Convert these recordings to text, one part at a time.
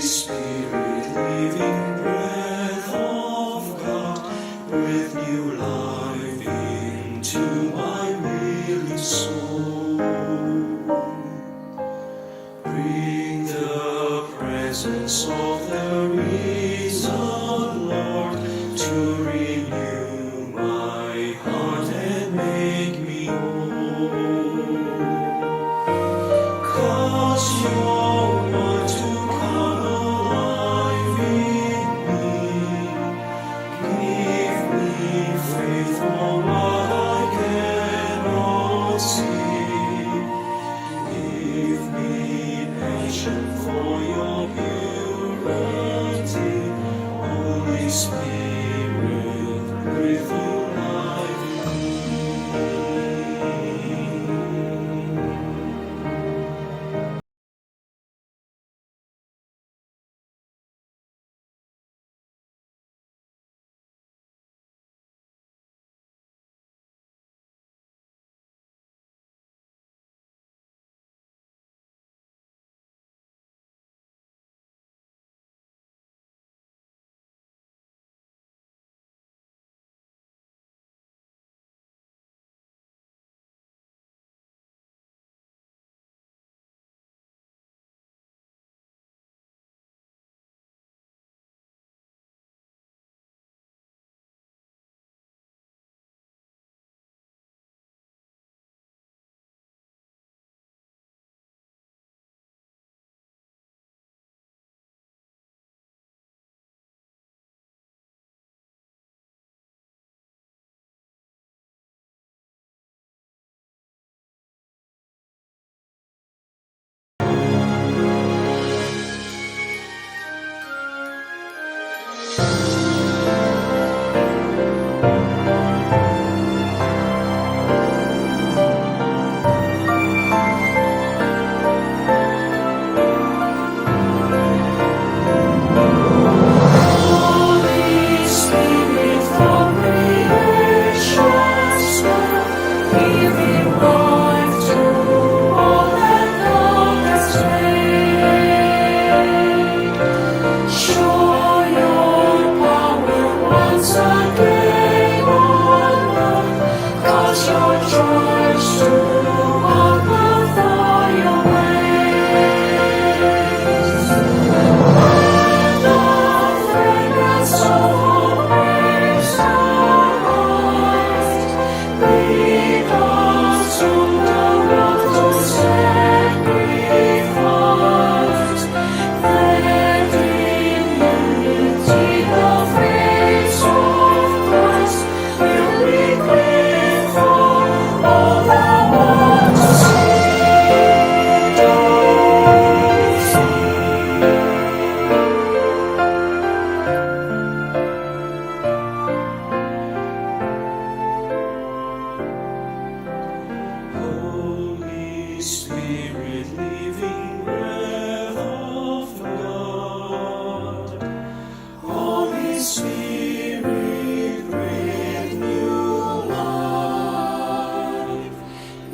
Spirit, living breath of God, breathe new life into my weary soul. Bring the presence of the risen Lord to renew my heart and make me whole. Cause your word to come alive in me. Give me faith for what I cannot see. Give me patience for your purity. Holy Spirit, breathe new life in Holy Spirit from creation's start, giving life to all that God has made. Show your power once again on earth, cause your church to magnify your ways. Let the fragrance of our praise arise. Lead us from the road to sacrifice. That in unity the face of Christ will be clear for all the world to see. Holy Spirit, living breath of God. Holy Spirit, breathe new life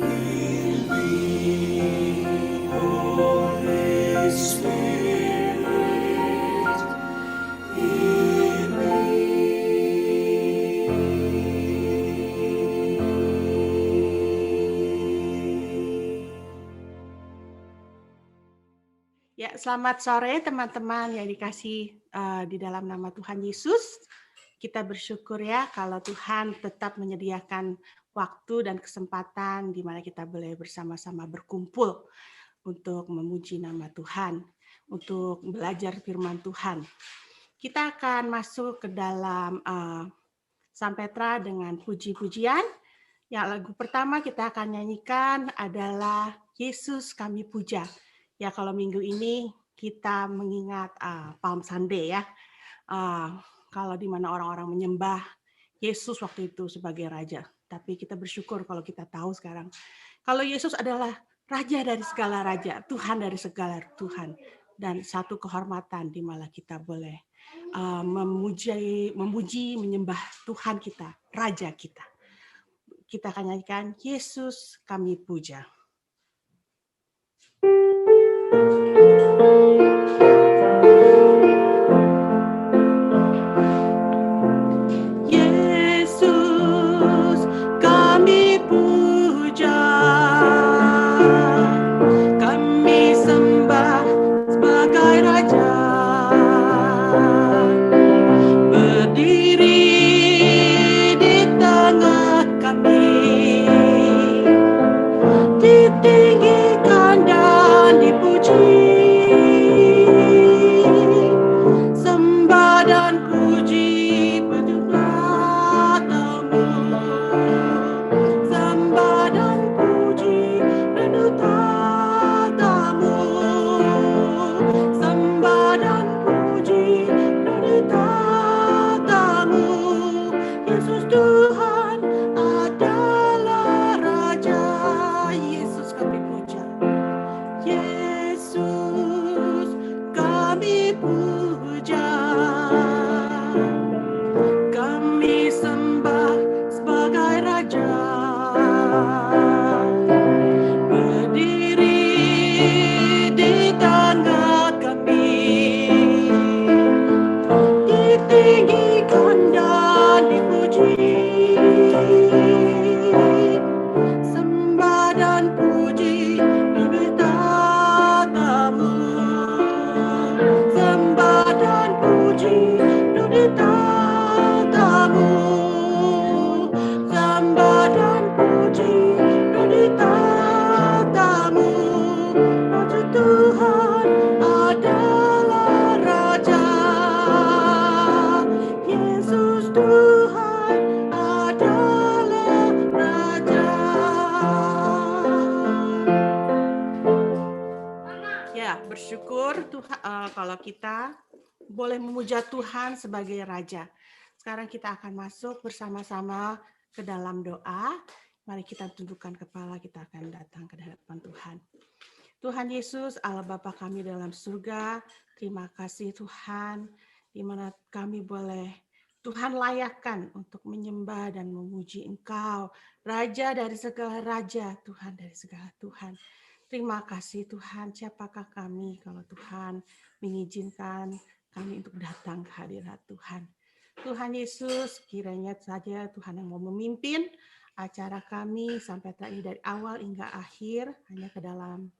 in me. Holy Spirit, in me. Ya, selamat sore teman-teman yang dikasih di dalam nama Tuhan Yesus. Kita bersyukur ya kalau Tuhan tetap menyediakan waktu dan kesempatan di mana kita boleh bersama-sama berkumpul untuk memuji nama Tuhan, untuk belajar firman Tuhan. Kita akan masuk ke dalam Sampetra dengan puji-pujian. Yang lagu pertama kita akan nyanyikan adalah Yesus Kami Puja. Ya, kalau minggu ini kita mengingat Palm Sunday ya. Kalau di mana orang-orang menyembah Yesus waktu itu sebagai raja. Tapi kita bersyukur kalau kita tahu sekarang kalau Yesus adalah raja dari segala raja, Tuhan dari segala Tuhan, dan satu kehormatan di mana kita boleh memuji, menyembah Tuhan kita, raja kita. Kita akan nyanyikan Yesus Kami Puja. kalau kita boleh memuja Tuhan sebagai Raja. Sekarang kita akan masuk bersama-sama ke dalam doa. Mari kita tundukkan kepala, kita akan datang ke hadapan Tuhan. Tuhan Yesus, Allah Bapa kami dalam surga, terima kasih Tuhan, di mana kami boleh Tuhan layakkan untuk menyembah dan memuji Engkau, Raja dari segala Raja, Tuhan dari segala Tuhan. Terima kasih Tuhan, siapakah kami kalau Tuhan mengizinkan kami untuk datang ke hadirat Tuhan. Tuhan Yesus, kiranya saja Tuhan yang mau memimpin acara kami sampai tadi dari awal hingga akhir, hanya ke dalam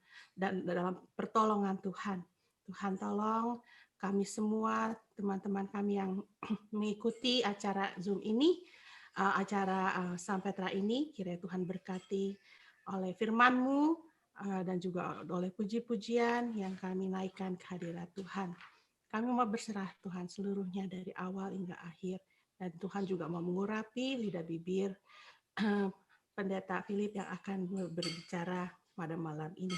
pertolongan Tuhan. Tuhan tolong kami semua, teman-teman kami yang mengikuti acara Zoom ini, acara Sampetra ini, kiranya Tuhan berkati oleh firman-Mu, dan juga oleh puji-pujian yang kami naikkan ke hadirat Tuhan. Kami mau berserah Tuhan seluruhnya dari awal hingga akhir. Dan Tuhan juga mau mengurapi lidah bibir Pendeta Philip yang akan berbicara pada malam ini.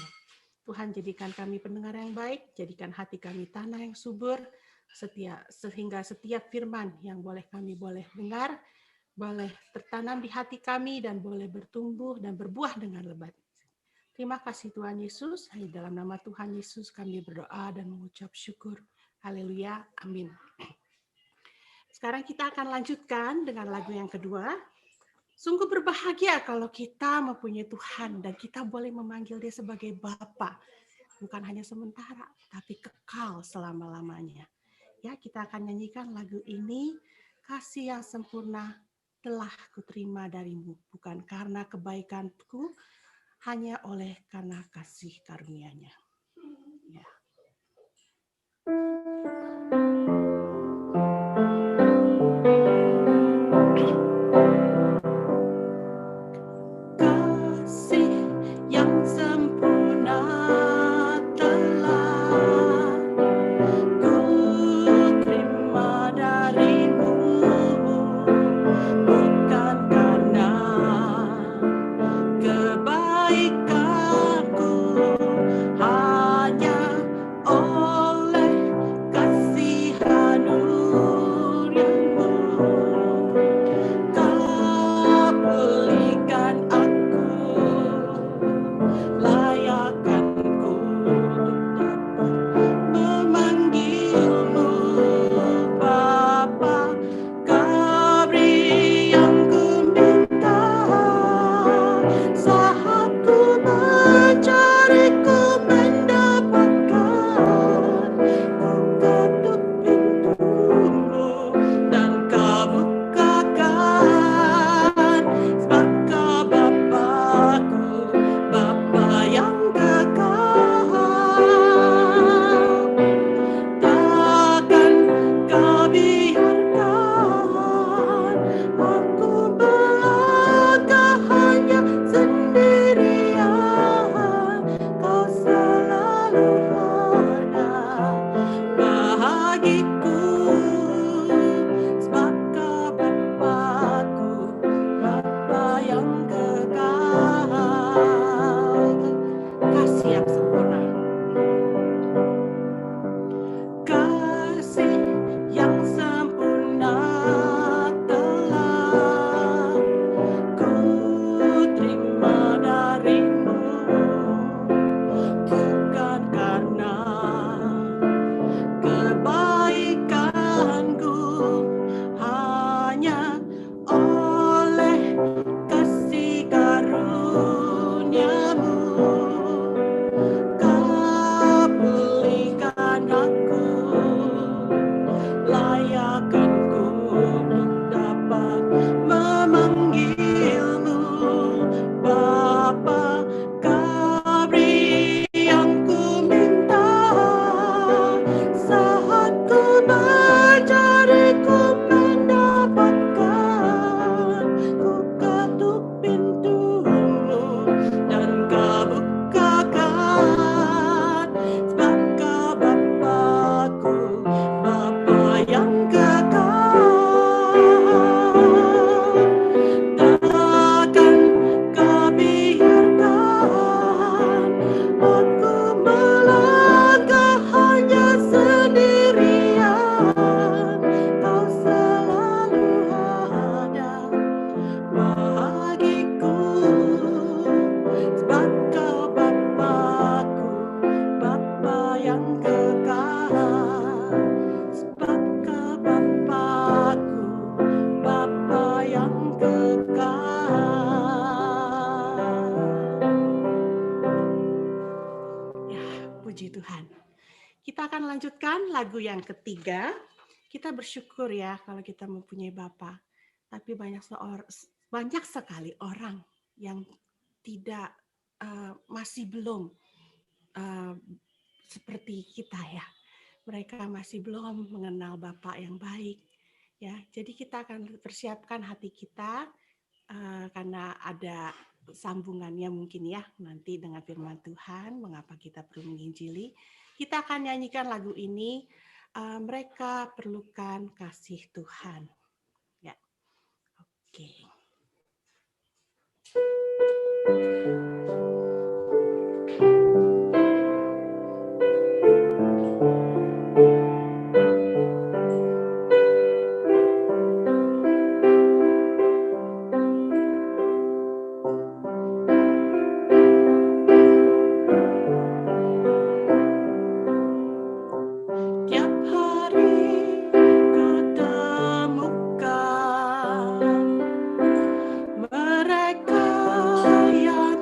Tuhan jadikan kami pendengar yang baik, jadikan hati kami tanah yang subur, sehingga setiap firman yang kami boleh dengar, boleh tertanam di hati kami dan boleh bertumbuh dan berbuah dengan lebat. Terima kasih Tuhan Yesus, hanya dalam nama Tuhan Yesus kami berdoa dan mengucap syukur. Haleluya, amin. Sekarang kita akan lanjutkan dengan lagu yang kedua. Sungguh berbahagia kalau kita mempunyai Tuhan dan kita boleh memanggil Dia sebagai Bapa. Bukan hanya sementara, tapi kekal selama-lamanya. Ya, kita akan nyanyikan lagu ini, kasih yang sempurna telah kuterima darimu, bukan karena kebaikanku, hanya oleh karena kasih karunia-Nya. Ya. Kasih yang sempurna telah kuterima darimu, bukan karena kebaikanku, hanya oleh akan lanjutkan lagu yang ketiga. Kita bersyukur ya kalau kita mempunyai Bapa. Tapi banyak sekali orang yang tidak masih belum seperti kita ya. Mereka masih belum mengenal Bapa yang baik. Ya, jadi kita akan persiapkan hati kita karena ada sambungannya mungkin ya nanti dengan firman Tuhan, mengapa kita perlu menginjili. Kita akan nyanyikan lagu ini, mereka perlukan kasih Tuhan. Ya, oke. Tiap hari ku temukan mereka yang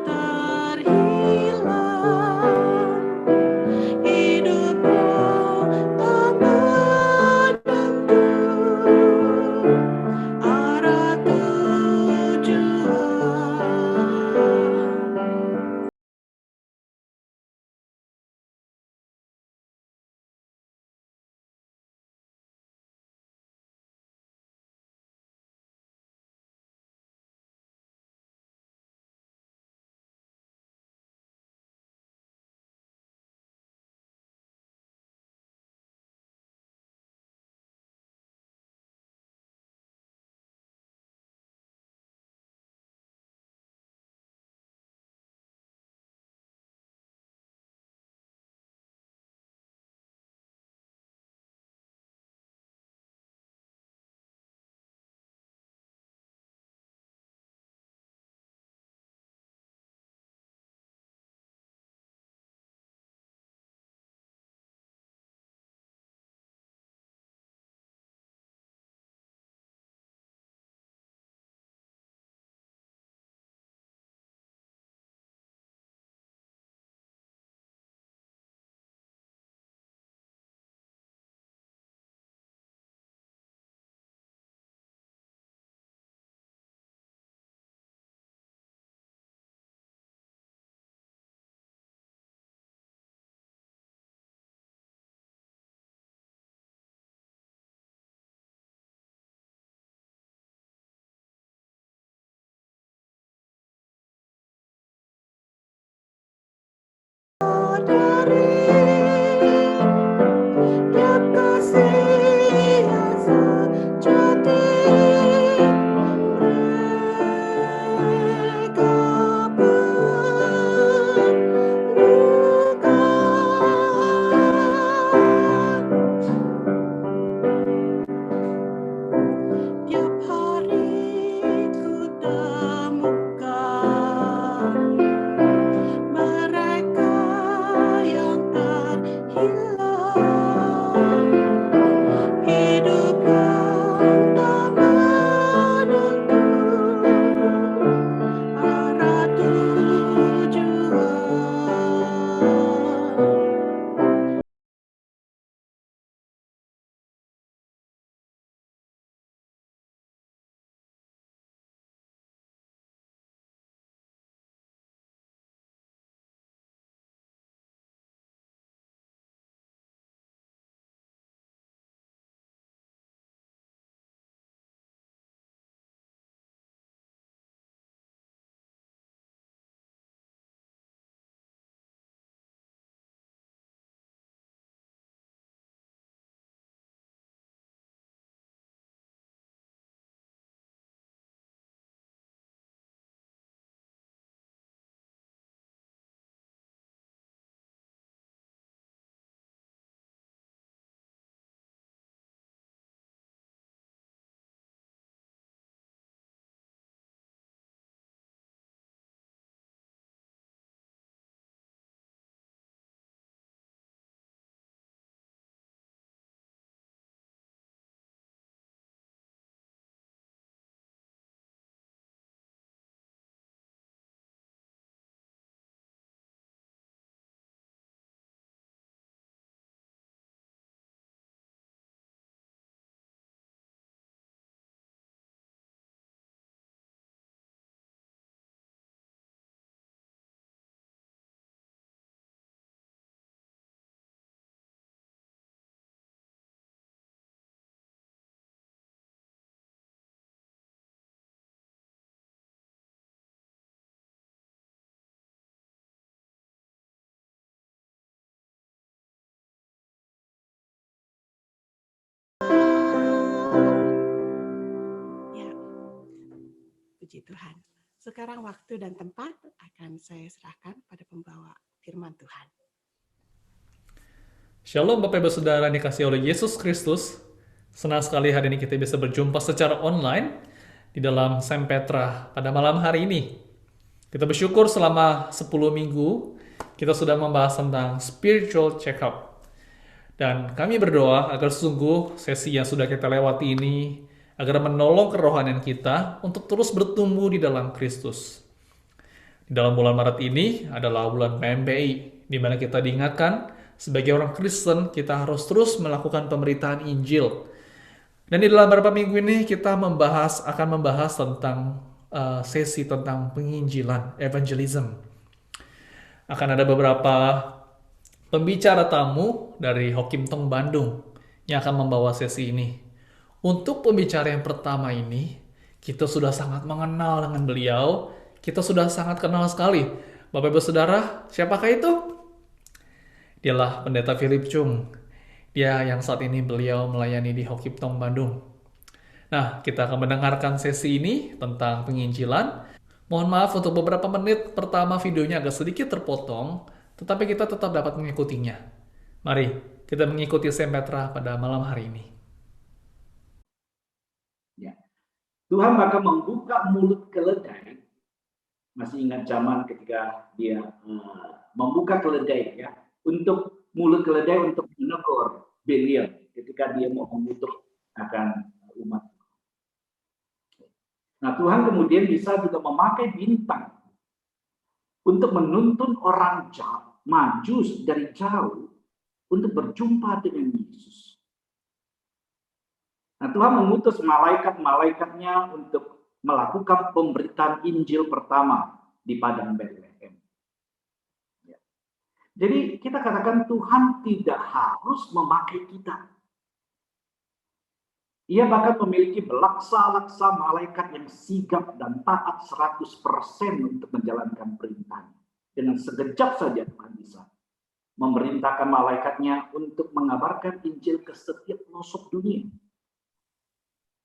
Puji Tuhan. Sekarang waktu dan tempat akan saya serahkan pada pembawa firman Tuhan. Shalom Bapak Ibu Saudara yang dikasihi oleh Yesus Kristus. Senang sekali hari ini kita bisa berjumpa secara online di dalam Sam Petra pada malam hari ini. Kita bersyukur selama 10 minggu kita sudah membahas tentang spiritual check-up. Dan kami berdoa agar sungguh sesi yang sudah kita lewati ini agar menolong kerohanian kita untuk terus bertumbuh di dalam Kristus. Di dalam bulan Maret ini adalah bulan PMPI, di mana kita diingatkan sebagai orang Kristen, kita harus terus melakukan pemberitaan Injil. Dan di dalam beberapa minggu ini kita akan membahas tentang sesi tentang penginjilan, evangelism. Akan ada beberapa pembicara tamu dari Hokim Tong Bandung yang akan membawa sesi ini. Untuk pembicara yang pertama ini, kita sudah sangat mengenal dengan beliau, kita sudah sangat kenal sekali. Bapak Ibu Saudara, siapakah itu? Dialah Pendeta Philip Chung. Dia yang saat ini beliau melayani di Hokim Tong Bandung. Nah, kita akan mendengarkan sesi ini tentang penginjilan. Mohon maaf untuk beberapa menit pertama videonya agak sedikit terpotong, tetapi kita tetap dapat mengikutinya. Mari kita mengikuti Sam Petra pada malam hari ini. Ya. Tuhan maka membuka mulut keledai. Masih ingat zaman ketika dia membuka keledai ya, untuk mulut keledai untuk menegur Belial ketika dia mau mengutuk akan umat. Nah, Tuhan kemudian bisa juga memakai bintang untuk menuntun orang Majus dari jauh untuk berjumpa dengan Yesus. Nah, Tuhan mengutus malaikat-malaikatnya untuk melakukan pemberitaan Injil pertama di padang Bethlehem. Jadi kita katakan Tuhan tidak harus memakai kita. Ia bahkan memiliki belaksa-laksa malaikat yang sigap dan taat 100% untuk menjalankan perintahnya. Dengan sekejap saja Tuhan bisa memerintahkan malaikatnya untuk mengabarkan Injil ke setiap pelosok dunia.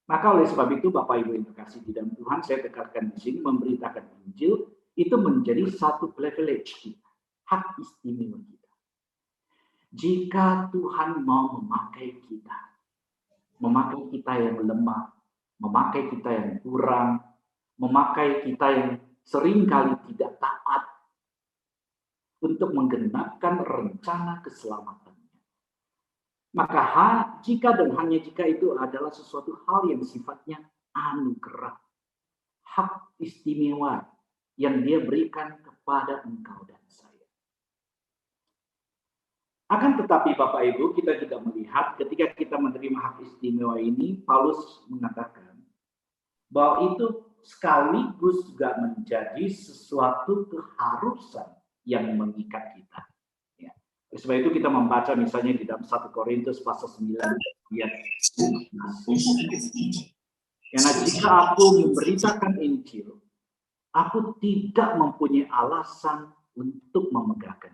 Maka oleh sebab itu Bapak Ibu yang terkasih di dalam Tuhan, saya tekankan di sini memberitakan Injil itu menjadi satu privilege kita. Hak istimewa kita. Jika Tuhan mau memakai kita yang lemah, memakai kita yang kurang, memakai kita yang seringkali tidak taat untuk menggenapkan rencana keselamatannya. Maka jika dan hanya jika itu adalah sesuatu hal yang sifatnya anugerah, hak istimewa yang dia berikan kepada engkau dan saya. Akan tetapi Bapak Ibu, kita juga melihat ketika kita menerima hak istimewa ini, Paulus mengatakan bahwa itu sekaligus juga menjadi sesuatu keharusan yang mengikat kita. Ya. Oleh sebab itu kita membaca misalnya di dalam 1 Korintus pasal 9 ayat 15. Karena jika aku memberitakan Injil, aku tidak mempunyai alasan untuk memegahkan.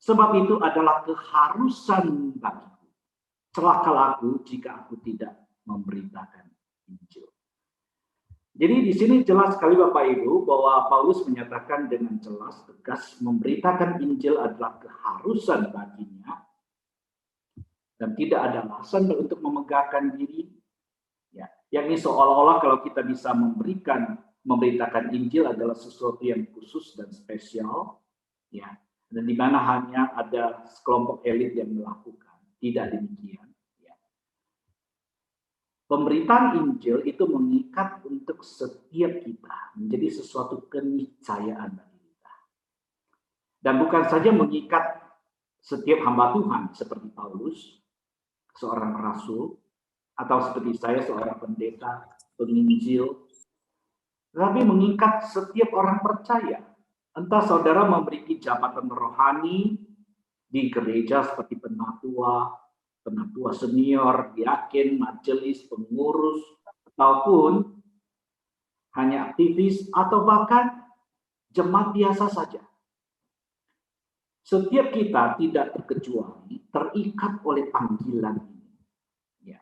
Sebab itu adalah keharusan bagiku. Celakalah aku jika aku tidak memberitakan Injil. Jadi di sini jelas sekali Bapak Ibu bahwa Paulus menyatakan dengan jelas tegas memberitakan Injil adalah keharusan baginya dan tidak ada alasan untuk memegahkan diri. Ya, yakni seolah-olah kalau kita bisa memberitakan Injil adalah sesuatu yang khusus dan spesial, ya. Dan di mana hanya ada sekelompok elit yang melakukan. Tidak demikian. Ya. Pemberitaan Injil itu mengikat untuk setiap kita. Menjadi sesuatu keniscayaan bagi kita. Dan bukan saja mengikat setiap hamba Tuhan seperti Paulus, seorang rasul, atau seperti saya, seorang pendeta, penginjil, tetapi mengikat setiap orang percaya. Entah saudara memiliki jabatan rohani di gereja seperti penatua senior, diaken, majelis, pengurus, ataupun hanya aktivis, atau bahkan jemaat biasa saja. Setiap kita tidak terkecuali terikat oleh panggilan ini. Ya.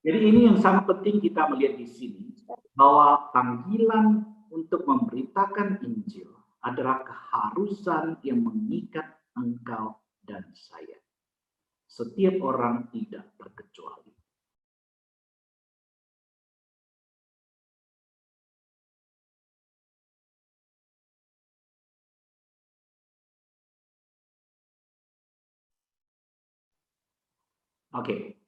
Jadi ini yang sangat penting kita melihat di sini, bahwa panggilan untuk memberitakan Injil adalah keharusan yang mengikat engkau dan saya. Setiap orang tidak terkecuali. Oke.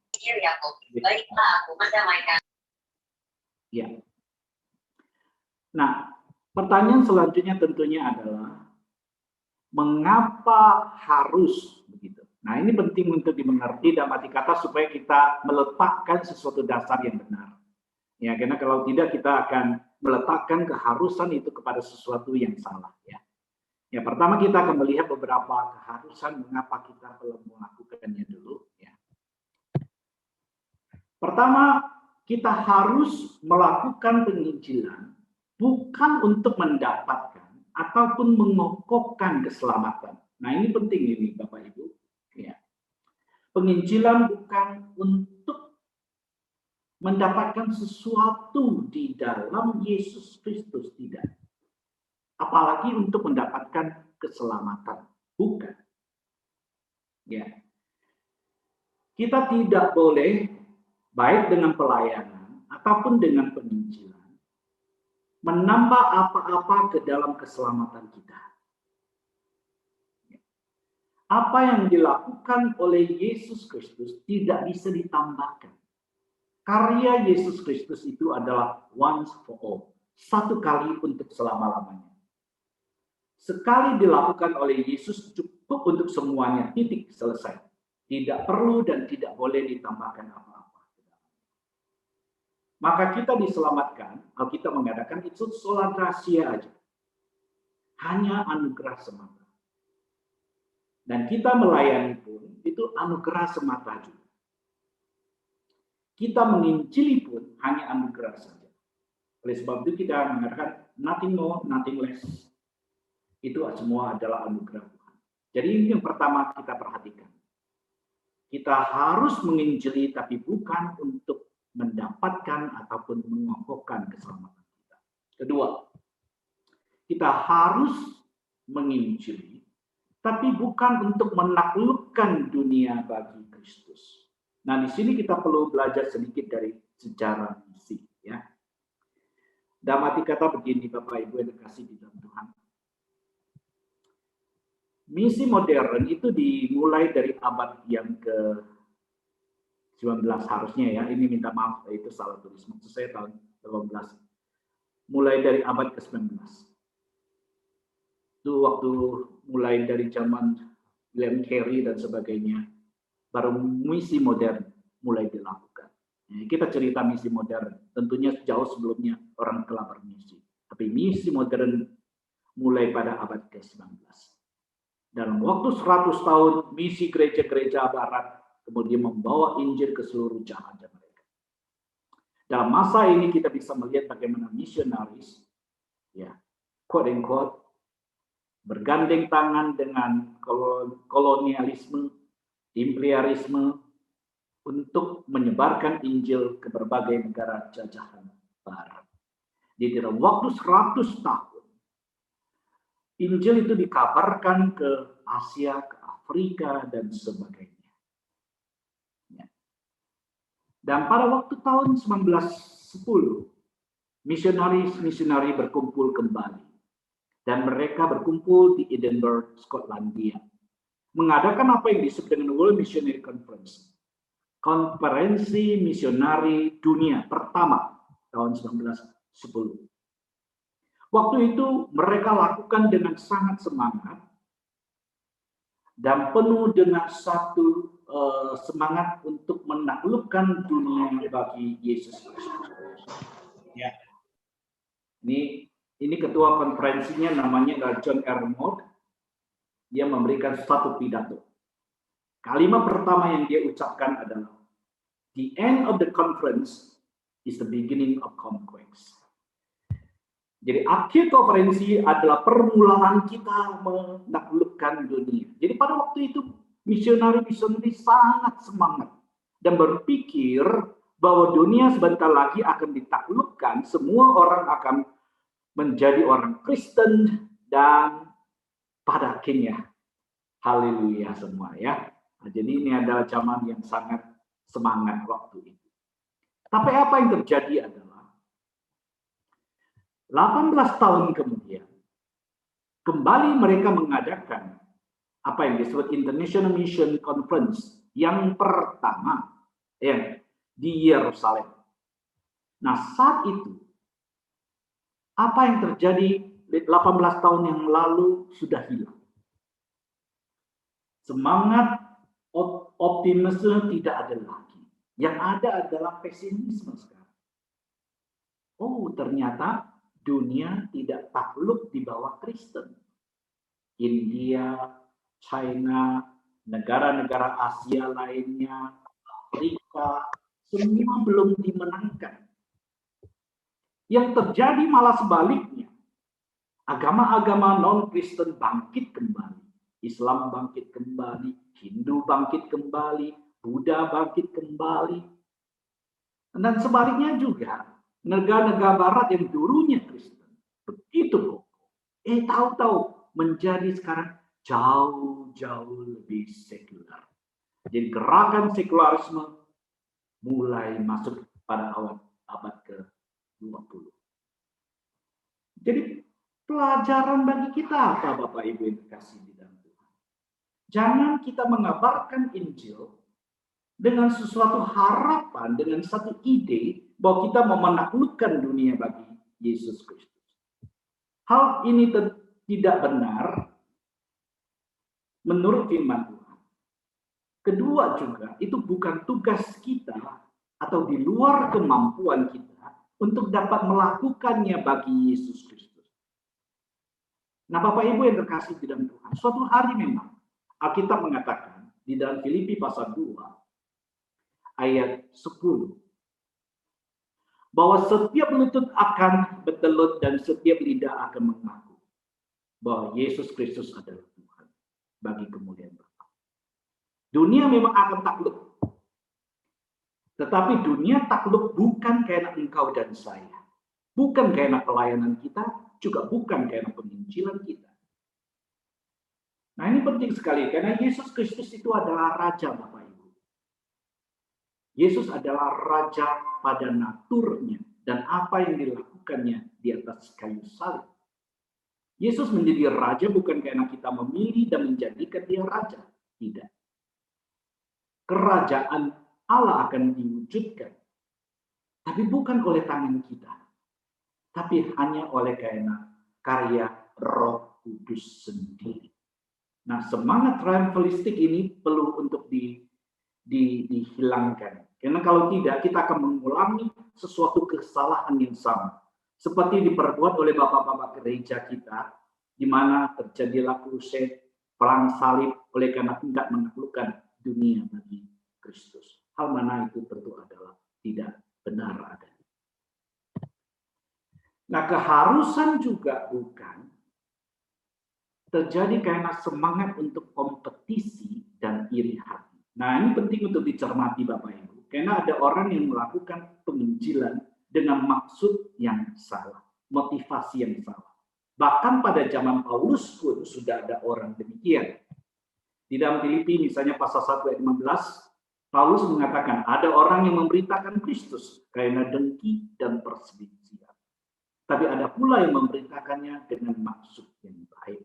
Baiklah, aku mendamaikan. Ya. Nah, pertanyaan selanjutnya tentunya adalah mengapa harus begitu? Nah, ini penting untuk dimengerti dalam arti kata supaya kita meletakkan sesuatu dasar yang benar. Ya, karena kalau tidak kita akan meletakkan keharusan itu kepada sesuatu yang salah. Ya. Ya, pertama kita akan melihat beberapa keharusan mengapa kita perlu melakukannya dulu. Ya. Pertama, kita harus melakukan penginjilan bukan untuk mendapatkan ataupun mengokohkan keselamatan. Nah, ini penting ini Bapak Ibu. Ya. Penginjilan bukan untuk mendapatkan sesuatu di dalam Yesus Kristus, tidak. Apalagi untuk mendapatkan keselamatan, bukan. Ya. Kita tidak boleh baik dengan pelayanan ataupun dengan penginjilan menambah apa-apa ke dalam keselamatan kita. Apa yang dilakukan oleh Yesus Kristus tidak bisa ditambahkan. Karya Yesus Kristus itu adalah once for all. Satu kali untuk selama-lamanya. Sekali dilakukan oleh Yesus cukup untuk semuanya, titik, selesai. Tidak perlu dan tidak boleh ditambahkan apa-apa. Maka kita diselamatkan, kalau kita mengadakan itu sola gratia aja. Hanya anugerah semata. Dan kita melayani pun itu anugerah semata juga. Kita menginjili pun hanya anugerah saja. Oleh sebab itu kita mengatakan nothing more, nothing less. Itu semua adalah anugerah Tuhan. Jadi ini yang pertama kita perhatikan. Kita harus menginjili tapi bukan untuk mendapatkan ataupun mengokohkan keselamatan kita. Kedua, kita harus menginjili, tapi bukan untuk menaklukkan dunia bagi Kristus. Nah, di sini kita perlu belajar sedikit dari sejarah misi, ya. Dalam arti kata begini, Bapak Ibu yang dikasih di dalam Tuhan. Misi modern itu dimulai dari abad yang ke-19 harusnya ya, ini minta maaf itu salah tulis, maksud saya tahun 18. Mulai dari abad ke-19. Itu waktu mulai dari zaman William Carey dan sebagainya, baru misi modern mulai dilakukan. Kita cerita misi modern, tentunya jauh sebelumnya orang telah bermisi. Tapi misi modern mulai pada abad ke-19. Dalam waktu 100 tahun, misi gereja-gereja barat kemudian membawa Injil ke seluruh jahat mereka. Dalam masa ini kita bisa melihat bagaimana misionaris, ya, quote unquote, bergandeng tangan dengan kolonialisme, imperialisme untuk menyebarkan Injil ke berbagai negara jajahan barat. Di dalam waktu 100 tahun, Injil itu dikabarkan ke Asia, ke Afrika, dan sebagainya. Ya. Dan pada waktu tahun 1910, misionari berkumpul kembali. Dan mereka berkumpul di Edinburgh, Skotlandia. Mengadakan apa yang disebut dengan World Missionary Conference. Konferensi misionari dunia pertama tahun 1910. Waktu itu mereka lakukan dengan sangat semangat dan penuh dengan satu semangat untuk menaklukkan dunia bagi Yesus Kristus. Ya. Ini ketua konferensinya namanya adalah John R. Mould. Dia memberikan satu pidato. Kalimat pertama yang dia ucapkan adalah, "The end of the conference is the beginning of conquest." Jadi akhir konferensi adalah permulaan kita menaklukkan dunia. Jadi pada waktu itu misionari sangat semangat dan berpikir bahwa dunia sebentar lagi akan ditaklukkan, semua orang akan menjadi orang Kristen dan pada akhirnya haleluya semua ya. Nah, jadi ini adalah zaman yang sangat semangat waktu itu. Tapi apa yang terjadi adalah 18 tahun kemudian kembali mereka mengadakan apa yang disebut International Mission Conference yang pertama ya, di Yerusalem. Nah, saat itu apa yang terjadi 18 tahun yang lalu sudah hilang. Semangat optimisme tidak ada lagi. Yang ada adalah pesimisme sekarang. Oh, ternyata dunia tidak takluk di bawah Kristen. India, China, negara-negara Asia lainnya, Afrika, semua belum dimenangkan. Yang terjadi malah sebaliknya. Agama-agama non-Kristen bangkit kembali. Islam bangkit kembali, Hindu bangkit kembali, Buddha bangkit kembali. Dan sebaliknya juga, negara-negara barat yang dulunya Kristen, begitu kokoh. Tahu-tahu menjadi sekarang jauh-jauh lebih sekular. Jadi gerakan sekularisme mulai masuk pada abad ke-20. Jadi pelajaran bagi kita apa Bapak Ibu yang dikasih di dalam Tuhan? Jangan kita mengabarkan Injil dengan sesuatu harapan, dengan satu ide bahwa kita mau menaklukkan dunia bagi Yesus Kristus. Hal ini tidak benar menurut firman Tuhan. Kedua juga, itu bukan tugas kita atau di luar kemampuan kita untuk dapat melakukannya bagi Yesus Kristus. Nah, Bapak Ibu yang terkasih di dalam Tuhan, suatu hari memang Alkitab mengatakan di dalam Filipi pasal 2 ayat 10 bahwa setiap lutut akan bertelut dan setiap lidah akan mengaku bahwa Yesus Kristus adalah Tuhan bagi kemuliaan Bapa. Dunia memang akan takluk. Tetapi dunia takluk bukan karena engkau dan saya. Bukan karena pelayanan kita, juga bukan karena penginjilan kita. Nah, ini penting sekali karena Yesus Kristus itu adalah Raja, Bapak Ibu. Yesus adalah Raja pada naturnya dan apa yang dilakukannya di atas kayu salib. Yesus menjadi Raja bukan karena kita memilih dan menjadikan dia Raja. Tidak. Kerajaan Allah akan diwujudkan. Tapi bukan oleh tangan kita. Tapi hanya oleh karena karya Roh Kudus sendiri. Nah, semangat triumphalistik ini perlu untuk dihilangkan. Karena kalau tidak, kita akan mengulangi sesuatu kesalahan yang sama. Seperti diperbuat oleh bapak-bapak gereja kita, di mana terjadilah crusade, perang salib, oleh karena tidak menaklukkan dunia bagi Kristus. Hal mana itu tentu adalah tidak benar adanya. Nah, keharusan juga bukan terjadi karena semangat untuk kompetisi dan iri hati. Nah, ini penting untuk dicermati Bapak Ibu. Karena ada orang yang melakukan penginjilan dengan maksud yang salah, motivasi yang salah. Bahkan pada zaman Paulus pun sudah ada orang demikian. Di dalam Filipi misalnya pasal 1 ayat 15, Paulus mengatakan ada orang yang memberitakan Kristus karena dengki dan perselisihan. Tapi ada pula yang memberitakannya dengan maksud yang baik.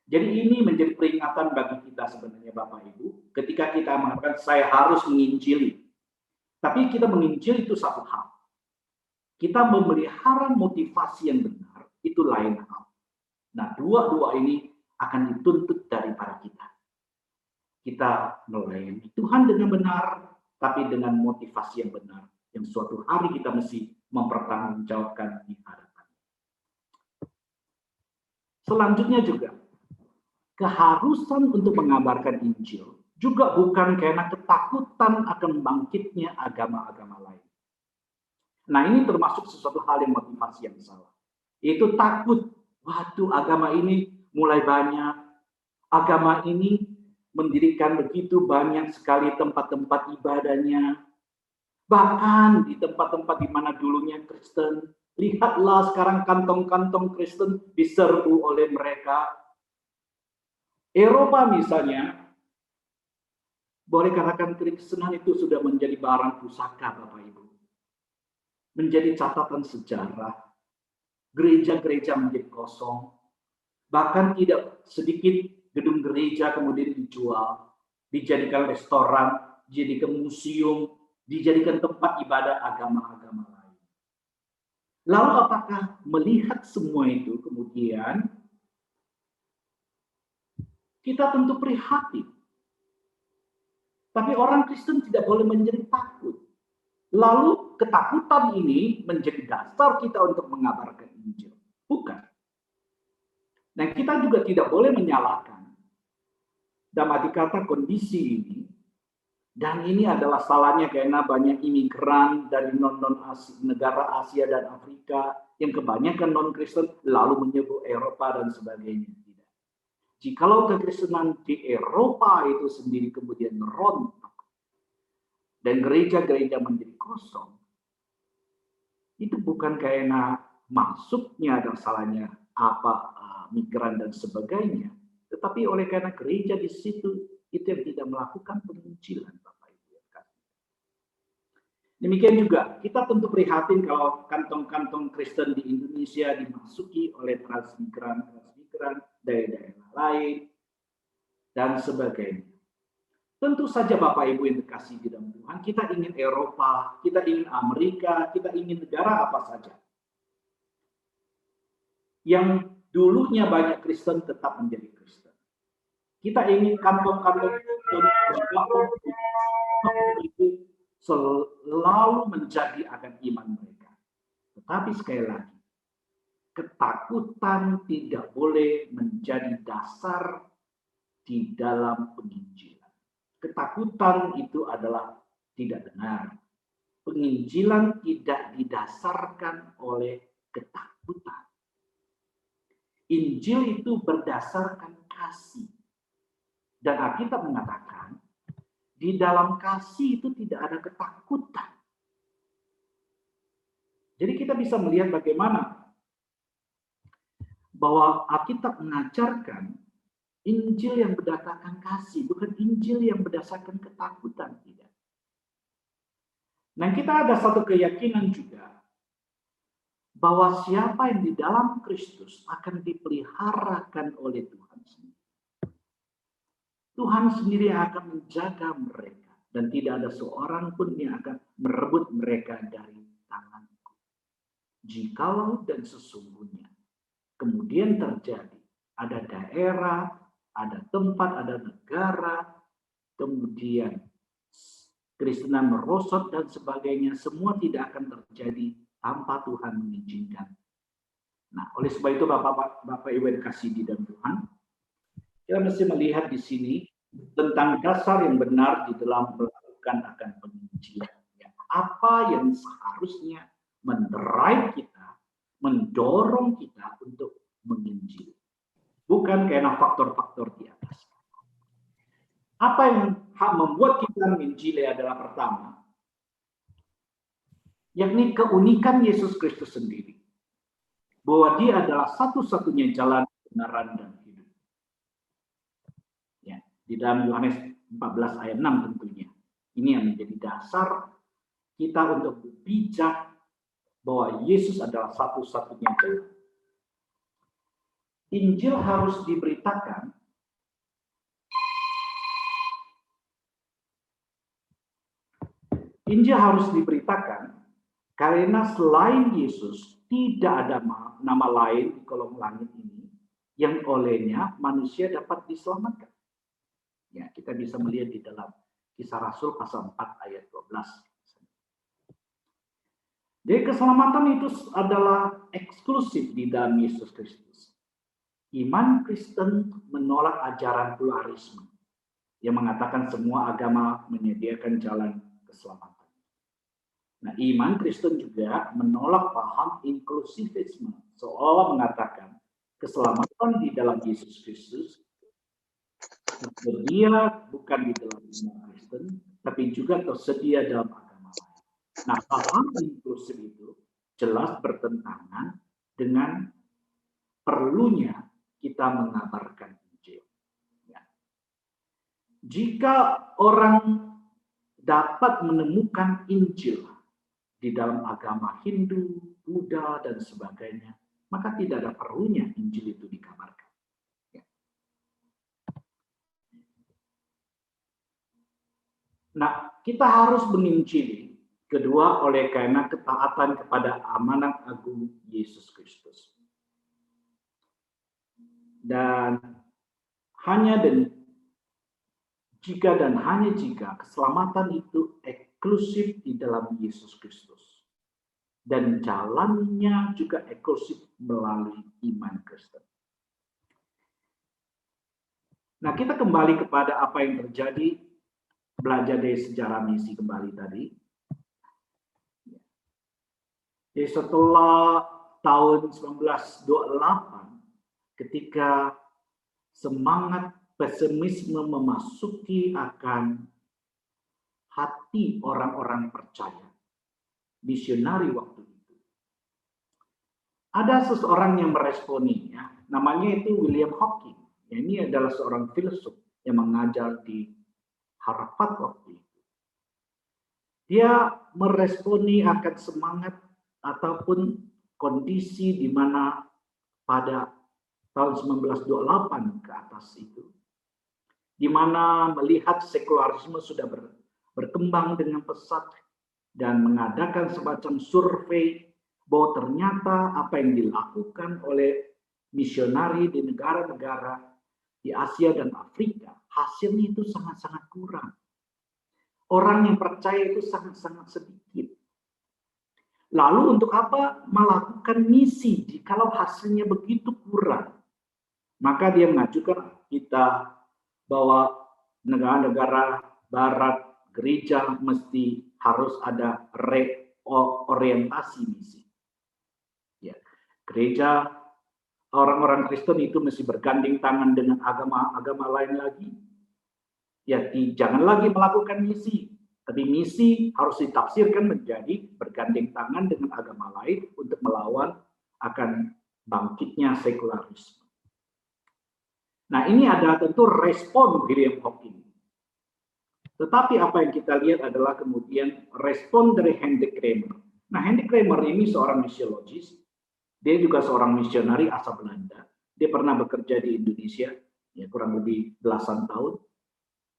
Jadi ini menjadi peringatan bagi kita sebenarnya Bapak Ibu. Ketika kita mengatakan saya harus menginjili. Tapi kita menginjili itu satu hal. Kita memelihara motivasi yang benar, itu lain hal. Nah, dua-dua ini akan dituntut daripada kita. Kita melayani Tuhan dengan benar, tapi dengan motivasi yang benar. Yang suatu hari kita mesti mempertanggungjawabkan di hadapan. Selanjutnya juga, keharusan untuk mengabarkan Injil juga bukan karena ketakutan akan bangkitnya agama-agama lain. Nah, ini termasuk sesuatu hal yang motivasi yang salah. Itu takut, waduh agama ini mulai banyak, agama ini mendirikan begitu banyak sekali tempat-tempat ibadahnya, Bahkan di tempat-tempat di mana dulunya Kristen, lihatlah sekarang kantong-kantong Kristen diserbu oleh mereka. Eropa misalnya, boleh katakan kekristenan itu sudah menjadi barang pusaka, Bapak Ibu. Menjadi catatan sejarah. Gereja-gereja menjadi kosong. Bahkan tidak sedikit gedung gereja kemudian dijual, dijadikan restoran, dijadikan museum, dijadikan tempat ibadah agama-agama lain. Lalu apakah melihat semua itu kemudian kita tentu prihatin. Tapi orang Kristen tidak boleh menjadi takut. Lalu ketakutan ini menjadi dasar kita untuk mengabarkan Injil. Bukan. Nah, kita juga tidak boleh menyalahkan dalam arti kata kondisi ini. Dan ini adalah salahnya karena banyak imigran dari negara Asia dan Afrika yang kebanyakan non-Kristen lalu menyebut Eropa dan sebagainya. Tidak. Jikalau kekristenan di Eropa itu sendiri kemudian rontok dan gereja-gereja menjadi kosong, itu bukan karena masuknya dan salahnya migran dan sebagainya, tetapi oleh karena gereja di situ itu yang tidak melakukan penginjilan, Bapak Ibu yang kasih. Demikian juga kita tentu prihatin kalau kantong-kantong Kristen di Indonesia dimasuki oleh transmigran dari daerah lain dan sebagainya. Tentu saja Bapak Ibu yang dikasih di dalam Tuhan, kita ingin Eropa, kita ingin Amerika, kita ingin negara apa saja yang dulunya banyak Kristen tetap menjadi Kristen. Kita ingin kantong-kantong itu selalu menjadi akan iman mereka. Tetapi sekali lagi, ketakutan tidak boleh menjadi dasar di dalam penginjilan. Ketakutan itu adalah tidak benar. Penginjilan tidak didasarkan oleh ketakutan. Injil itu berdasarkan kasih. Dan Alkitab mengatakan, di dalam kasih itu tidak ada ketakutan. Jadi kita bisa melihat bagaimana bahwa Alkitab mengajarkan Injil yang berdasarkan kasih, bukan Injil yang berdasarkan ketakutan. Tidak. Nah, kita ada satu keyakinan juga bahwa siapa yang di dalam Kristus akan dipeliharakan oleh Tuhan sendiri. Tuhan sendiri akan menjaga mereka dan tidak ada seorang pun yang akan merebut mereka dari tanganku. Jikalau dan sesungguhnya kemudian terjadi ada daerah, ada tempat, ada negara, kemudian Kristenan merosot dan sebagainya, semua tidak akan terjadi tanpa Tuhan mengizinkan. Nah, oleh sebab itu Bapak Ibu yang kasih di dalam Tuhan, kita mesti melihat di sini tentang dasar yang benar di dalam melakukan akan penginjilan. Apa yang seharusnya mendrive kita, mendorong kita untuk menginjil. Bukan karena faktor-faktor di atas. Apa yang membuat kita menginjil adalah pertama, yakni keunikan Yesus Kristus sendiri. Bahwa dia adalah satu-satunya jalan, kebenaran, dan hidup. Ya, di dalam Yohanes 14 ayat 6 tentunya. Ini yang menjadi dasar kita untuk bijak bahwa Yesus adalah satu-satunya jalan. Injil harus diberitakan karena selain Yesus tidak ada nama lain di kolong langit ini yang olehnya manusia dapat diselamatkan. Ya, kita bisa melihat di dalam Kisah Rasul pasal 4 ayat 12. Jadi keselamatan itu adalah eksklusif di dalam Yesus Kristus. Iman Kristen menolak ajaran pluralisme yang mengatakan semua agama menyediakan jalan keselamatan. Nah, iman Kristen juga menolak paham inklusivisme, seolah mengatakan keselamatan di dalam Yesus Kristus tersedia bukan di dalam iman Kristen, tapi juga tersedia dalam agama lain. Nah, hal-hal inklusif itu jelas bertentangan dengan perlunya kita mengabarkan Injil. Ya. Jika orang dapat menemukan Injil di dalam agama Hindu, Buddha, dan sebagainya, maka tidak ada perlunya Injil itu dikabarkan. Ya. Nah, kita harus menginjili, kedua oleh karena ketaatan kepada amanat agung Yesus Kristus. Dan hanya jika keselamatan itu eksklusif di dalam Yesus Kristus. Dan jalannya juga eksklusif melalui iman Kristen. Nah, kita kembali kepada apa yang terjadi, belajar dari sejarah misi kembali tadi. Jadi setelah tahun 1928, ketika semangat pesimisme memasuki akan hati orang-orang percaya, misionari waktu itu. Ada seseorang yang meresponinya, namanya itu William Hawking. Ini adalah seorang filsuf yang mengajar di Harvard waktu itu. Dia meresponi akan semangat ataupun kondisi di mana pada tahun 1928 ke atas itu, di mana melihat sekularisme sudah berkembang dengan pesat dan mengadakan semacam survei bahwa ternyata apa yang dilakukan oleh misionari di negara-negara di Asia dan Afrika, hasilnya itu sangat-sangat kurang. Orang yang percaya itu sangat-sangat sedikit. Lalu untuk apa melakukan misi kalau hasilnya begitu kurang? Maka dia mengajukan kita bahwa negara-negara barat gereja mesti harus ada reorientasi misi. Ya, gereja orang-orang Kristen itu mesti bergandeng tangan dengan agama-agama lain lagi. Ya, jangan lagi melakukan misi. Tapi misi harus ditafsirkan menjadi bergandeng tangan dengan agama lain untuk melawan akan bangkitnya sekularisme. Nah, ini ada tentu respon William Hawking. Tetapi apa yang kita lihat adalah kemudian respon dari Hendrik Kramer. Nah, Hendrik Kramer ini seorang misiologis. Dia juga seorang misionari asal Belanda. Dia pernah bekerja di Indonesia, ya kurang lebih belasan tahun.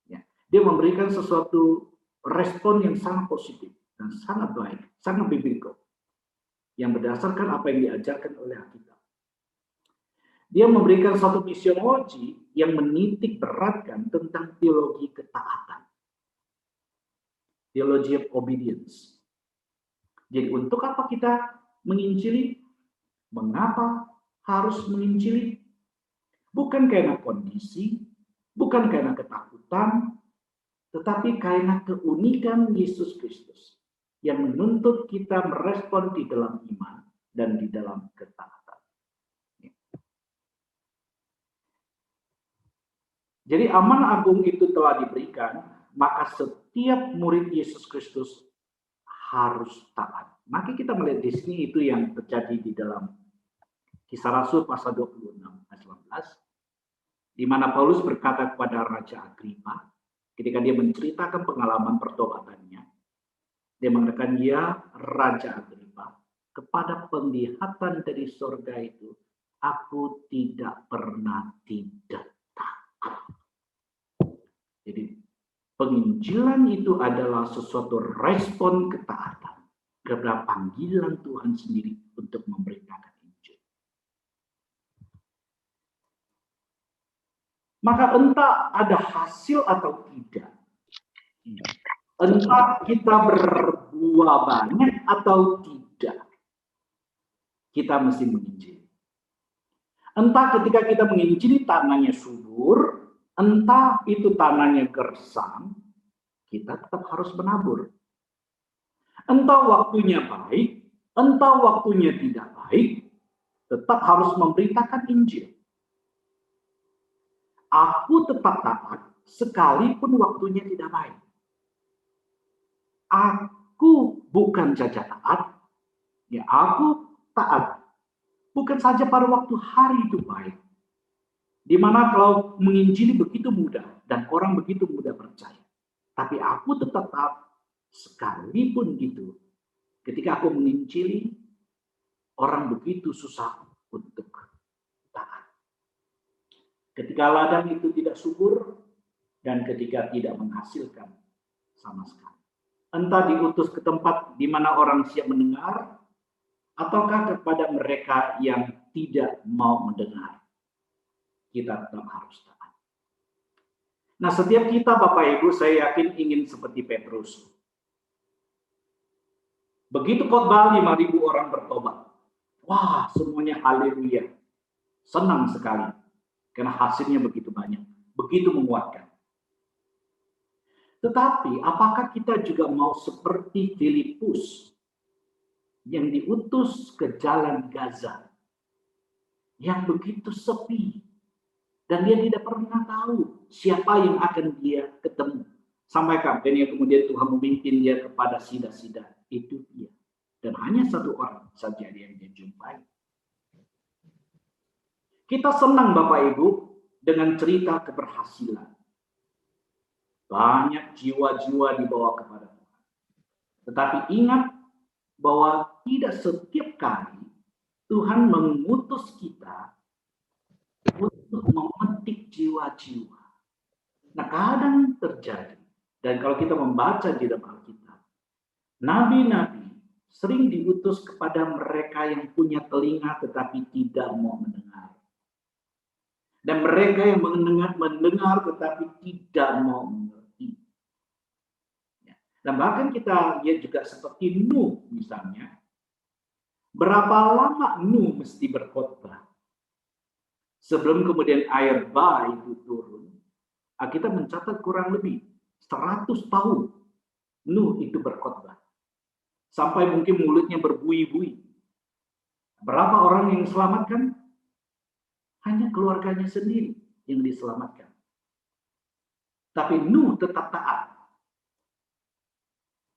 Ya, dia memberikan sesuatu respon yang sangat positif dan sangat baik, sangat biblical, yang berdasarkan apa yang diajarkan oleh Alkitab. Dia memberikan satu misionologi yang menitik beratkan tentang teologi ketaatan, teologi of obedience. Jadi untuk apa kita menginjili? Mengapa harus menginjili? Bukan karena kondisi, bukan karena ketakutan, tetapi karena keunikan Yesus Kristus yang menuntut kita merespon di dalam iman dan di dalam ketaatan. Jadi amanah agung itu telah diberikan, maka setiap murid Yesus Kristus harus taat. Maka kita melihat di sini itu yang terjadi di dalam Kisah Rasul pasal 26 ayat 19, di mana Paulus berkata kepada Raja Agripa, ketika dia menceritakan pengalaman pertobatannya, dia mengatakan, ya Raja Agripa, kepada penglihatan dari surga itu, aku tidak pernah tidak taat. Jadi penginjilan itu adalah sesuatu respon ketaatan kepada panggilan Tuhan sendiri untuk memberitakan Injil. Maka entah ada hasil atau tidak, entah kita berbuah banyak atau tidak, kita mesti menginjili. Entah ketika kita menginjili tanahnya subur, entah itu tanahnya gersang, kita tetap harus menabur. Entah waktunya baik, entah waktunya tidak baik, tetap harus memberitakan Injil. Aku tetap taat sekalipun waktunya tidak baik. aku bukan saja taat, ya aku taat. Bukan saja pada waktu hari itu baik, di mana kalau menginjili begitu mudah dan orang begitu mudah percaya. Tapi aku tetap taat sekalipun gitu. Ketika aku menginjili, orang begitu susah untuk taat. Ketika ladang itu tidak subur dan ketika tidak menghasilkan sama sekali. Entah diutus ke tempat di mana orang siap mendengar, ataukah kepada mereka yang tidak mau mendengar. Kita tetap harus taat. Nah, setiap kita Bapak Ibu, saya yakin ingin seperti Petrus. Begitu khotbah 5.000 orang bertobat. Wah, semuanya haleluya. Senang sekali. Karena hasilnya begitu banyak. Begitu menguatkan. Tetapi, apakah kita juga mau seperti Filipus yang diutus ke jalan Gaza, yang begitu sepi, dan dia tidak pernah tahu siapa yang akan dia ketemu. Sampai kapan kemudian Tuhan memimpin dia kepada sida-sida, itu dia. Dan hanya satu orang saja yang dia jumpai. Kita senang Bapak Ibu dengan cerita keberhasilan. Banyak jiwa-jiwa dibawa kepada Tuhan. Tetapi ingat bahwa tidak setiap kali Tuhan mengutus kita untuk memetik jiwa-jiwa. Nah, kadang terjadi, dan kalau kita membaca di dalam Alkitab, nabi-nabi sering diutus kepada mereka yang punya telinga tetapi tidak mau mendengar. Dan mereka yang mendengar tetapi tidak mau mengerti. Dan bahkan kita lihat juga seperti Nuh misalnya. Berapa lama Nuh mesti berkhotbah? Sebelum kemudian air bah itu turun, kita mencatat kurang lebih 100 tahun Nuh itu berkhotbah. Sampai mungkin mulutnya berbuih-buih. Berapa orang yang diselamatkan? Hanya keluarganya sendiri yang diselamatkan. Tapi Nuh tetap taat.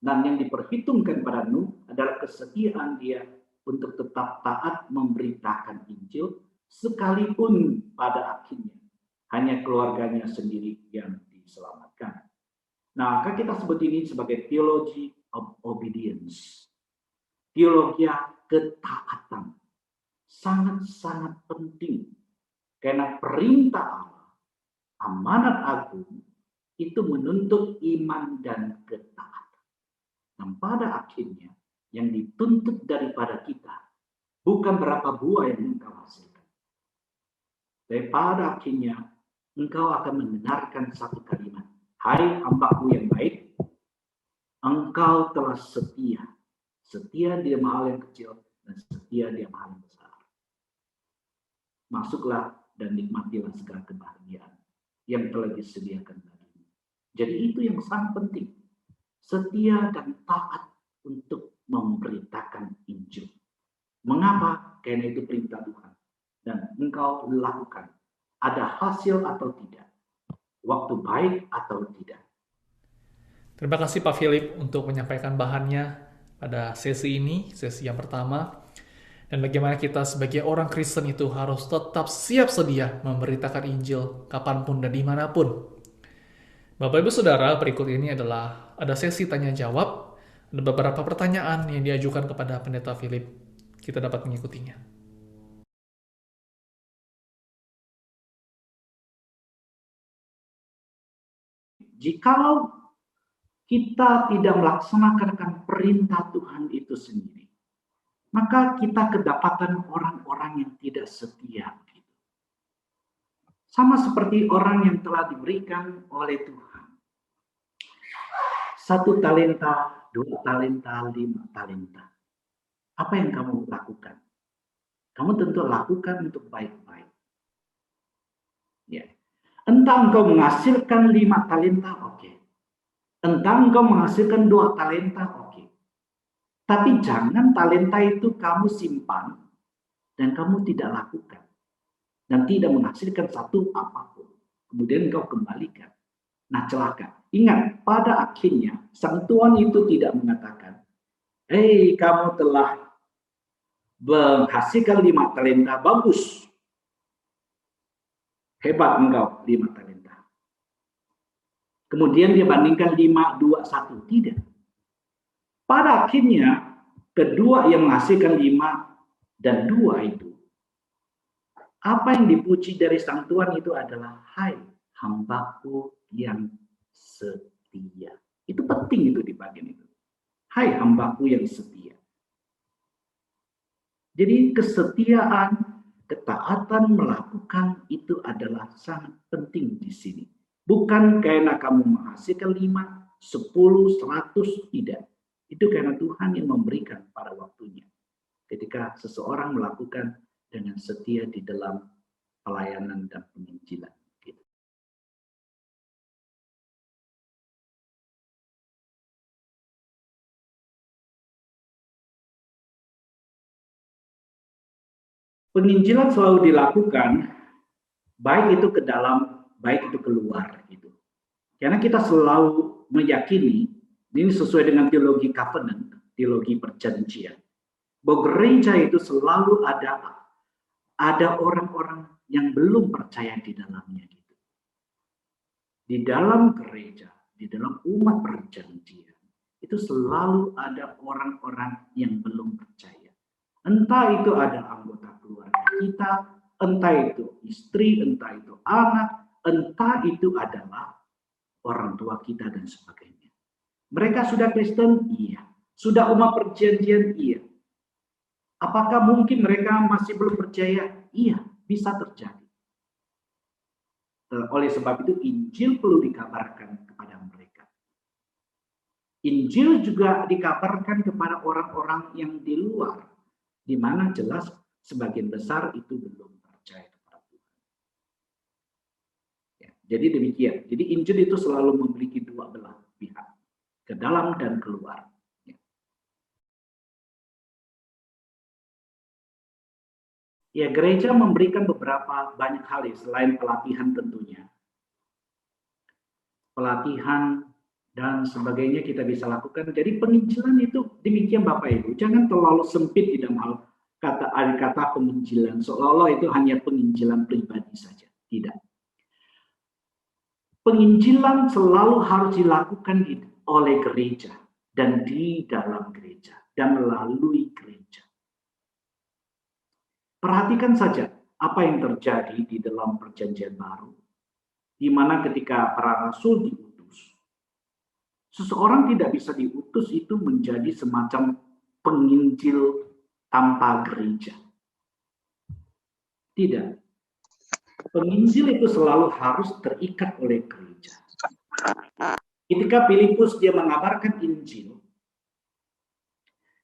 Dan yang diperhitungkan pada Nuh adalah kesetiaan dia untuk tetap taat memberitakan Injil, sekalipun pada akhirnya hanya keluarganya sendiri yang diselamatkan. Nah, maka kita sebut ini sebagai theology of obedience. Teologi ketaatan. Sangat-sangat penting. Karena perintah Allah, amanat agung, itu menuntut iman dan ketaatan. Dan pada akhirnya, yang dituntut daripada kita, bukan berapa buah yang engkau hasilkan. Tapi pada akhirnya, engkau akan mendengarkan satu kalimat. Hai hambaku yang baik, engkau telah setia. Setia di hal yang kecil, dan setia di hal yang besar. Masuklah dan nikmatilah segala kebahagiaan yang telah disediakan bagimu. Jadi itu yang sangat penting. Setia dan taat untuk memberitakan Injil. Mengapa? Karena itu perintah Tuhan. Dan engkau lakukan. Ada hasil atau tidak. Waktu baik atau tidak. Terima kasih Pak Philip untuk menyampaikan bahannya pada sesi ini, sesi yang pertama. Dan bagaimana kita sebagai orang Kristen itu harus tetap siap sedia memberitakan Injil kapanpun dan dimanapun. Bapak Ibu Saudara, berikut ini adalah ada sesi tanya jawab. Ada beberapa pertanyaan yang diajukan kepada Pendeta Philip. Kita dapat mengikutinya. Jikalau kita tidak melaksanakan perintah Tuhan itu sendiri, maka kita kedapatan orang-orang yang tidak setia. Sama seperti orang yang telah diberikan oleh Tuhan. 1 talenta, 2 talenta, 5 talenta. Apa yang kamu lakukan? Kamu tentu lakukan untuk baik-baik. Ya. Entah engkau menghasilkan 5 talenta, oke. Entah engkau menghasilkan 2 talenta, oke. Tapi jangan talenta itu kamu simpan dan kamu tidak lakukan. Dan tidak menghasilkan satu apapun. Kemudian engkau kembalikan. Nah, celaka. Ingat, pada akhirnya sang tuan itu tidak mengatakan, kamu telah menghasilkan 5 talenta, bagus. Hebat engkau, 5 talenta. Kemudian dia bandingkan 5, 2, 1. Tidak. Pada akhirnya, kedua yang menghasilkan 5 dan 2 itu, apa yang dipuji dari sang Tuhan itu adalah, hai hambaku yang setia. Itu penting itu di bagian itu. Hai hambaku yang setia. Jadi kesetiaan, ketaatan melakukan itu adalah sangat penting di sini. Bukan karena kamu menghasilkan 5, 10, 100, tidak. Itu karena Tuhan yang memberikan pada waktunya. Ketika seseorang melakukan dengan setia di dalam pelayanan dan penginjilan. Gitu. Penginjilan selalu dilakukan, baik itu ke dalam, baik itu keluar. Gitu. Karena kita selalu meyakini, ini sesuai dengan teologi covenant, teologi perjanjian, bahwa gereja itu selalu ada orang-orang yang belum percaya di dalamnya. Gitu. Di dalam gereja, di dalam umat perjanjian, itu selalu ada orang-orang yang belum percaya. Entah itu ada anggota keluarga kita, entah itu istri, entah itu anak, entah itu adalah orang tua kita dan sebagainya. Mereka sudah Kristen? Iya. Sudah umat perjanjian? Iya. Apakah mungkin mereka masih belum percaya? Iya, bisa terjadi. Oleh sebab itu Injil perlu dikabarkan kepada mereka. Injil juga dikabarkan kepada orang-orang yang di luar, di mana jelas sebagian besar itu belum percaya kepada Tuhan. Ya, jadi demikian. Jadi Injil itu selalu memiliki dua belah pihak, ke dalam dan keluar. Ya, gereja memberikan beberapa banyak hal selain pelatihan tentunya. Pelatihan dan sebagainya kita bisa lakukan. Jadi penginjilan itu demikian Bapak Ibu. Jangan terlalu sempit di dalam hal kata penginjilan. Seolah-olah itu hanya penginjilan pribadi saja. Tidak. Penginjilan selalu harus dilakukan oleh gereja dan di dalam gereja dan melalui gereja. Perhatikan saja apa yang terjadi di dalam perjanjian baru, di mana ketika para rasul diutus, seseorang tidak bisa diutus itu menjadi semacam penginjil tanpa gereja. Tidak. Penginjil itu selalu harus terikat oleh gereja. Ketika Filipus dia mengabarkan Injil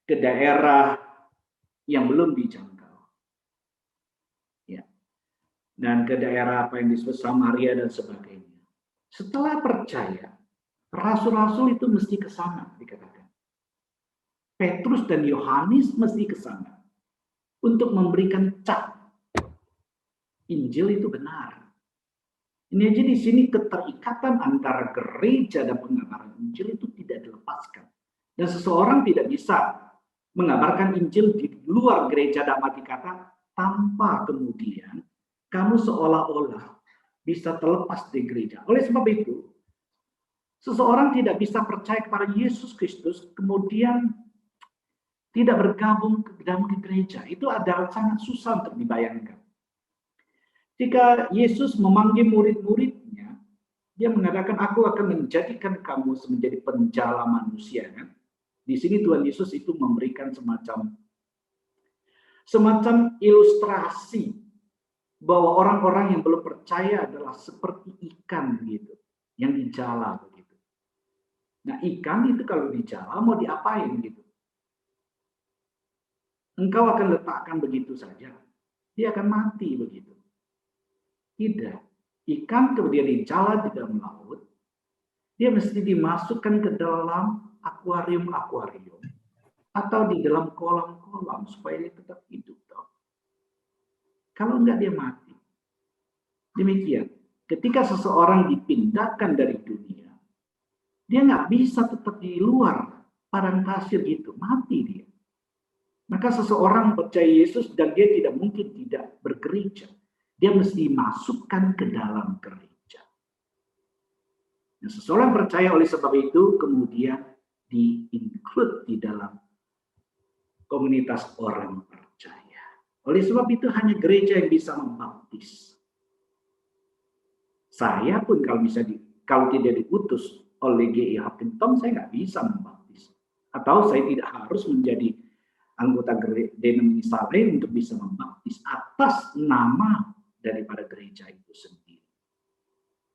ke daerah yang belum dijangkau, dan ke daerah apa yang disebut Samaria dan sebagainya. Setelah percaya, rasul-rasul itu mesti ke sana, dikatakan. Petrus dan Yohanes mesti ke sana untuk memberikan cap. Injil itu benar. Ini aja di sini keterikatan antara gereja dan pengabaran Injil itu tidak dilepaskan. Dan seseorang tidak bisa mengabarkan Injil di luar gereja dalam arti kata tanpa kemudian kamu seolah-olah bisa terlepas dari gereja. Oleh sebab itu, seseorang tidak bisa percaya kepada Yesus Kristus, kemudian tidak bergabung ke dalam gereja. Itu adalah sangat susah untuk dibayangkan. Jika Yesus memanggil murid-muridnya, dia mengatakan, aku akan menjadikan kamu menjadi penjala manusia. Kan? Di sini Tuhan Yesus itu memberikan semacam ilustrasi bahwa orang-orang yang belum percaya adalah seperti ikan gitu, yang dijala begitu. Nah, ikan itu kalau dijala mau diapain gitu? Engkau akan letakkan begitu saja, dia akan mati begitu. Tidak. Ikan kemudian dijala di dalam laut, dia mesti dimasukkan ke dalam akuarium-akuarium atau di dalam kolam-kolam supaya dia tetap hidup. Kalau enggak dia mati. Demikian. Ketika seseorang dipindahkan dari dunia, dia nggak bisa tetap di luar padang pasir gitu, mati dia. Maka seseorang percaya Yesus dan dia tidak mungkin tidak bergereja. Dia mesti masukkan ke dalam gereja. Nah, seseorang percaya oleh sebab itu kemudian di-include di dalam komunitas orang percaya. Oleh sebab itu hanya gereja yang bisa membaptis. Saya pun kalau tidak diutus oleh G.I. Huffington, saya nggak bisa membaptis. Atau saya tidak harus menjadi anggota denominasi untuk bisa membaptis atas nama daripada gereja itu sendiri.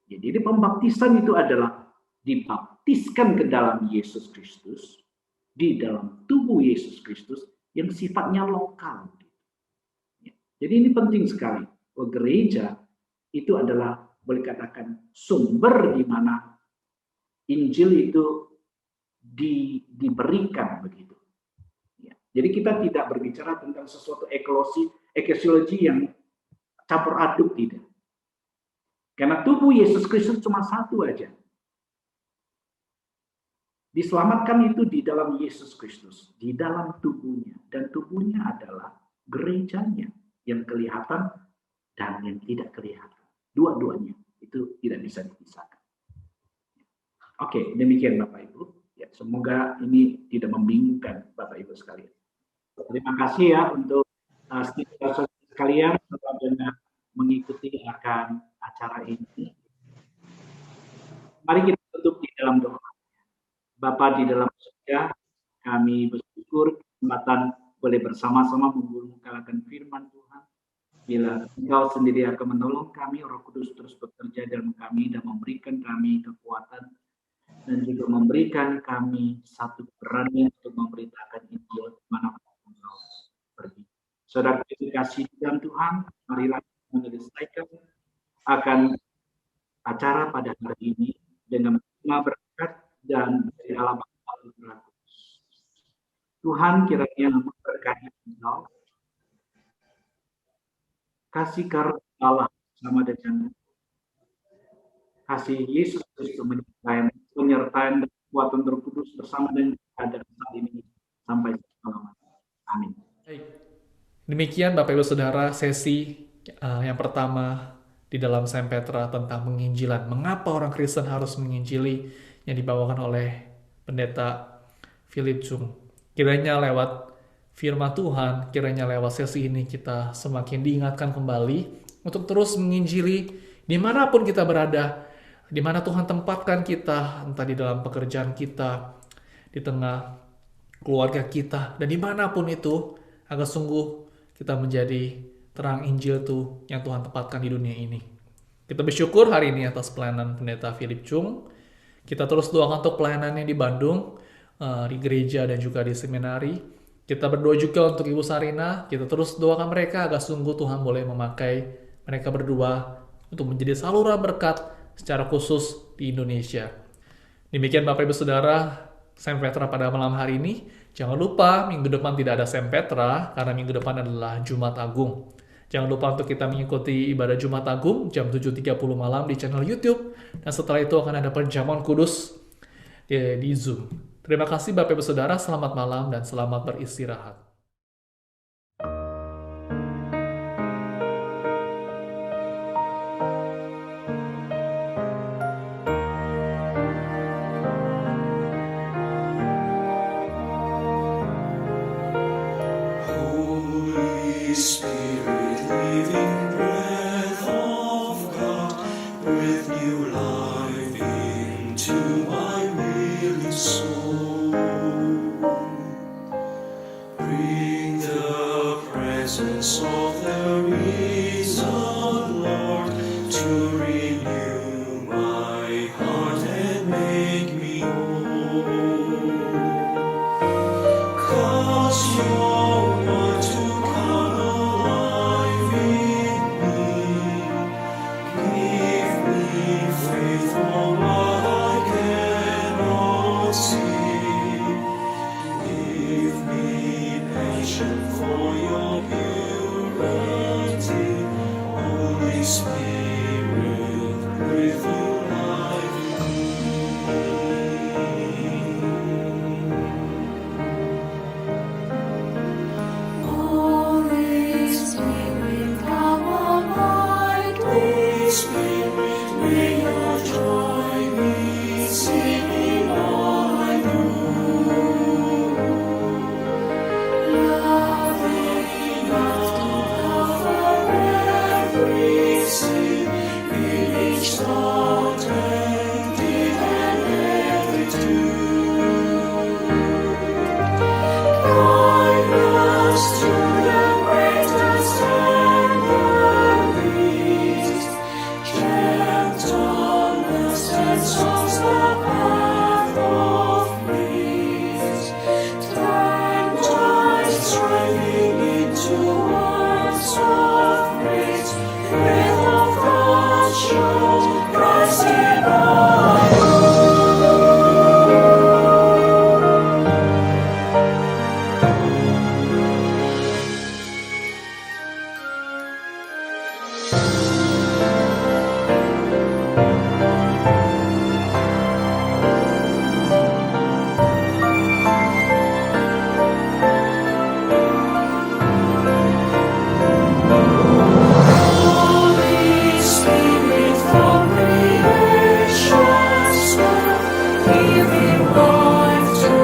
Jadi pembaptisan itu adalah dibaptiskan ke dalam Yesus Kristus, di dalam tubuh Yesus Kristus yang sifatnya lokal. Jadi ini penting sekali. Gereja itu adalah boleh katakan sumber di mana Injil itu diberikan begitu. Jadi kita tidak berbicara tentang sesuatu eklesiologi yang campur aduk, tidak. Karena tubuh Yesus Kristus cuma satu aja. Diselamatkan itu di dalam Yesus Kristus, di dalam tubuhnya. Dan tubuhnya adalah gerejanya yang kelihatan dan yang tidak kelihatan. Dua-duanya itu tidak bisa dipisahkan. Oke, demikian Bapak Ibu. Ya, semoga ini tidak membingungkan Bapak Ibu sekalian. Terima kasih ya untuk saudara sekalian telah benar mengikuti akan acara ini. Mari kita tutup di dalam doa. Bapa di dalam surga, kami bersyukur kesempatan boleh bersama-sama menggumulkan firman Tuhan. Bila Engkau sendiri akan menolong kami, Roh Kudus terus bekerja dalam kami dan memberikan kami kekuatan dan juga memberikan kami satu keberanian untuk memberitakan Injil dimanapun Engkau pergi. Saudara kasih dalam Tuhan, marilah menyelesaikan akan acara pada hari ini dengan berkat dan dari Allah Bapa berlaku. Tuhan kiranya memberkati Engkau. Kasih karunia Allah sama dengan kasih Yesus Kristus penyertaan dan kekuatan Roh Kudus bersama dengan kita saat ini sampai selama-lamanya. Amin. Baik. Demikian Bapak Ibu Saudara sesi yang pertama di dalam Sempetra tentang penginjilan. Mengapa orang Kristen harus menginjili yang dibawakan oleh Pendeta Philip Chung. Kiranya lewat firman Tuhan, kiranya lewat sesi ini kita semakin diingatkan kembali untuk terus menginjili dimanapun kita berada, di mana Tuhan tempatkan kita, entah di dalam pekerjaan kita, di tengah keluarga kita, dan dimanapun itu, agar sungguh kita menjadi terang Injil itu yang Tuhan tempatkan di dunia ini. Kita bersyukur hari ini atas pelayanan Pendeta Philip Chung. Kita terus doakan untuk pelayanannya di Bandung, di gereja dan juga di seminari. Kita berdoa juga untuk Ibu Sarina. Kita terus doakan mereka agar sungguh Tuhan boleh memakai mereka berdua untuk menjadi saluran berkat secara khusus di Indonesia. Demikian Bapak Ibu Saudara, Sempetra pada malam hari ini. Jangan lupa minggu depan tidak ada Sempetra karena minggu depan adalah Jumat Agung. Jangan lupa untuk kita mengikuti ibadah Jumat Agung jam 7.30 malam di channel YouTube. Dan setelah itu akan ada perjamuan kudus di Zoom. Terima kasih Bapak Ibu Saudara, selamat malam dan selamat beristirahat. Holy Spirit, living breath of God, breathe new life into my weary soul. Bring the presence of the risen Lord to renew my heart and make me whole. 'Cause you're one to come alive in me. Give me faith for what I cannot see. Give me passion for your pure giving life to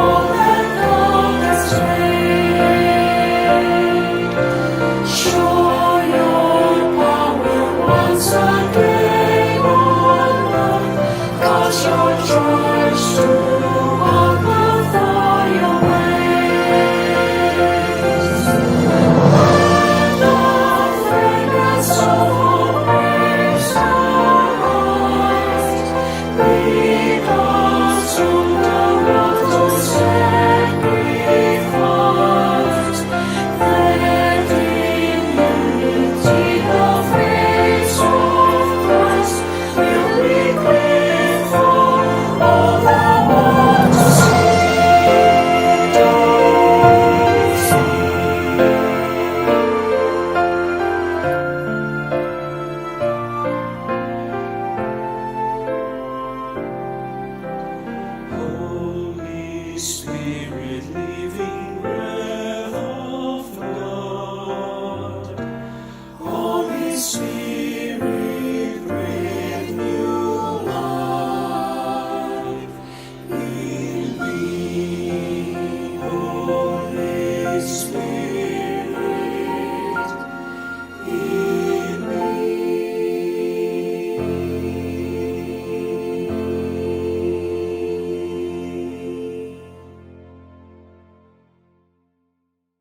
all that thou hast made. Show your power once again on earth, cause your church to